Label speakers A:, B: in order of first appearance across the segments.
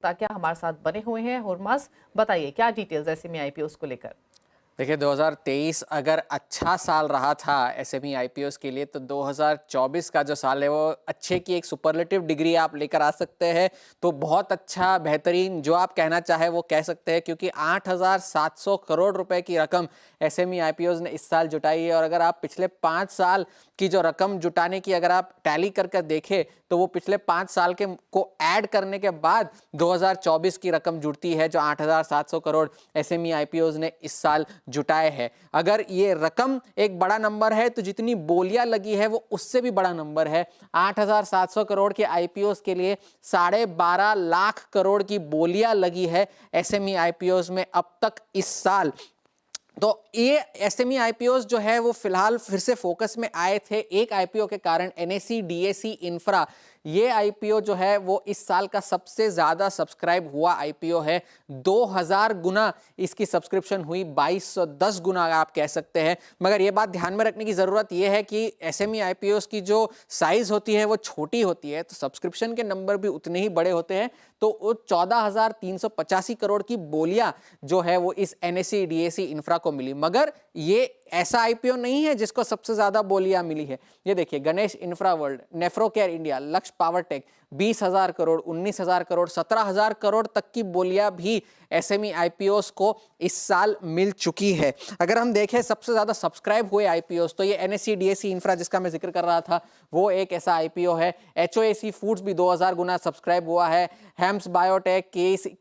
A: क्या हमारे साथ बने हुए हैं। हुरमास, बताइए क्या डिटेल्स एसएमई आईपीओस को लेकर।
B: देखिए 2023 अगर अच्छा साल रहा था एसएमई आईपीओस के लिए, तो 2024 का जो साल है वो अच्छे की एक सुपरलेटिव डिग्री आप लेकर आ सकते हैं। तो बहुत अच्छा, बेहतरीन जो आप कहना चाहे वो कह सकते हैं, क्योंकि 8,700 करोड़ रुपए की रकम एसएमई आईपीओस ने इस साल जुटाई है। और अगर आप पिछले 5 साल की जो रकम जुटाने की अगर आप टैली कर देखें, तो वो पिछले 5 साल के को ऐड करने के बाद 2024 की रकम जुड़ती है, जो 8,700 करोड़ एसएमई आईपीओस ने इस साल जुटाए हैं। अगर ये रकम एक बड़ा नंबर है, तो जितनी बोलियां लगी है वो उससे भी बड़ा नंबर है। 8,700 करोड़ के आईपीओस के लिए 12.5 लाख करोड़ की बोलियां लगी है एसएमई आईपीओस में अब तक इस साल। तो ये एसएमई आईपीओस जो है वो फिलहाल फिर से फोकस में आए थे एक आईपीओ के कारण, एनएसई डीएसी इंफ्रा। ये आईपीओ जो है वो इस साल का सबसे ज्यादा सब्सक्राइब हुआ आईपीओ है। 2000 गुना इसकी सब्सक्रिप्शन हुई, 2210 गुना आप कह सकते हैं। मगर ये बात ध्यान में रखने की जरूरत यह है कि एसएमई आईपीओस की जो साइज होती है वो छोटी होती है, तो सब्सक्रिप्शन के नंबर भी उतने ही बड़े होते हैं। तो 14,385 करोड़ की बोलियां जो है वो इस एनएसई डीएसी इंफ्रा को मिली। मगर ये ऐसा आईपीओ नहीं है जिसको सबसे ज्यादा बोलियां मिली है। ये देखिए, गणेश इंफ्रा वर्ल्ड, नेफ्रोकेयर इंडिया, लक्ष्य पावर टेक 20,000 करोड़, 19,000 करोड़, 17,000 करोड़ तक की बोलियां भी एसएमई आईपीओस को इस साल मिल चुकी है। अगर हम देखें सबसे ज्यादा सब्सक्राइब हुए आईपीओस, तो ये एनएसई डीएसी इंफ्रा जिसका मैं जिक्र कर रहा था वो एक ऐसा आईपीओ है। एचओएसी फूड्स भी 2000 गुना सब्सक्राइब हुआ है। हेम्स बायोटेक,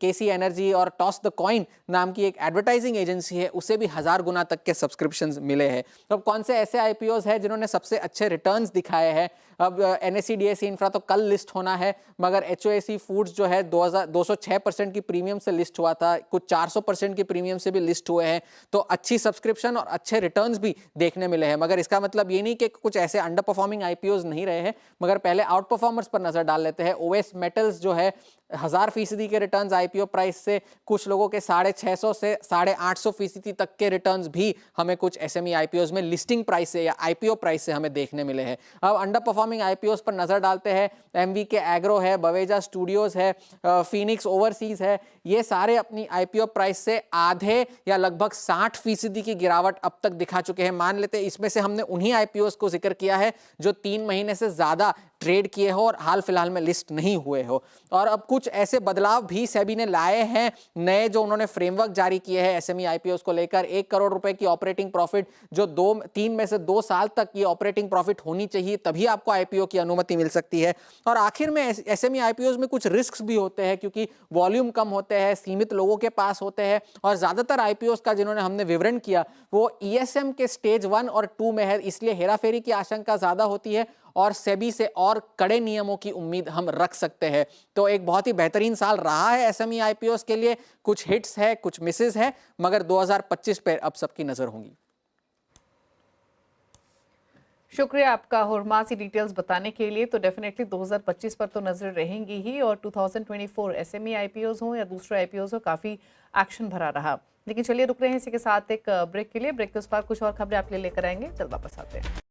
B: केसी एनर्जी और टॉस द कॉइन नाम की एक एडवर्टाइजिंग एजेंसी है, उसे भी 1000 गुना तक के सब्सक्रिप्शंस मिले हैं। तो अब कौन से ऐसे आईपीओस हैं जिन्होंने सबसे अच्छे रिटर्न्स दिखाए हैं? अब एनएसई डीएसी इंफ्रा तो कल लिस्ट होना है, मगर एचओएसी फूड्स जो है 206% की प्रीमियम से लिस्ट हुआ था, कुछ 400% की प्रीमियम से भी लिस्ट हुए हैं। तो अच्छी सब्सक्रिप्शन और अच्छे रिटर्न्स भी देखने मिले हैं। मगर इसका मतलब ये नहीं कि कुछ ऐसे अंडर परफॉर्मिंग आईपीओस नहीं रहे हैं। मगर पहले आउट परफॉर्मर्स पर नजर डाल लेते हैं। ओएस मेटल्स जो है 1000% के रिटर्न्स आईपीओ प्राइस से, कुछ लोगों के 650 से 850% तक के रिटर्न्स भी हमें कुछ एसएमई आईपीओस में लिस्टिंग प्राइस से या आईपीओ प्राइस से हमें देखने मिले हैं। अब अंडर परफॉर्मिंग आईपीओस पर नजर डालते हैं। एमवीके एग्रो है, बवेजा स्टूडियोज है, फिनिक्स ओवरसीज है, ये सारे अपनी आईपीओ प्राइस से आधे या लगभग 60% की गिरावट अब तक दिखा चुके हैं। मान लेते हैं इसमें से हमने उन्हीं आईपीओस को जिक्र किया है जो 3 महीने से ज्यादा ट्रेड किए हो और हाल फिलहाल में लिस्ट नहीं हुए हो। और अब कुछ ऐसे बदलाव भी सेबी ने लाए हैं नए, जो उन्होंने फ्रेमवर्क जारी किए हैं एसएमई आईपीओस को लेकर। 1 करोड़ रुपए की ऑपरेटिंग प्रॉफिट, जो 3 में से 2 साल तक ये ऑपरेटिंग प्रॉफिट होनी चाहिए, तभी आपको आईपीओ की अनुमति मिल सकती है। और आखिर में एसएमई आईपीओस में कुछ रिस्क भी होते हैं, क्योंकि वॉल्यूम कम होते हैं, सीमित लोगों के पास होते हैं। और ज्यादातर आईपीओस का जिन्होंने हमने विवरण किया वो ईएसएम के स्टेज 1 और 2 में है, इसलिए हेराफेरी की आशंका ज्यादा होती है और सेबी से और कड़े नियमों की उम्मीद हम रख सकते हैं। तो एक बहुत ही बेहतरीन साल रहा है एसएमई आईपीओस के लिए। कुछ हिट्स है, कुछ मिसेस है, मगर 2025 पे अब सबकी नजर होगी।
A: शुक्रिया आपका हुरमासी डिटेल्स बताने के लिए। तो डेफिनेटली 2025 पर तो नजर रहेंगी ही, और 2024 एसएमई आईपीओस हो या दूसरे आईपीओस हो, काफी एक्शन भरा रहा। लेकिन चलिए रुक रहे हैं इसी के साथ एक ब्रेक के लिए। ब्रेक के उस पर कुछ और खबरें आपके लिए लेकर आएंगे, जल्द वापस आते हैं।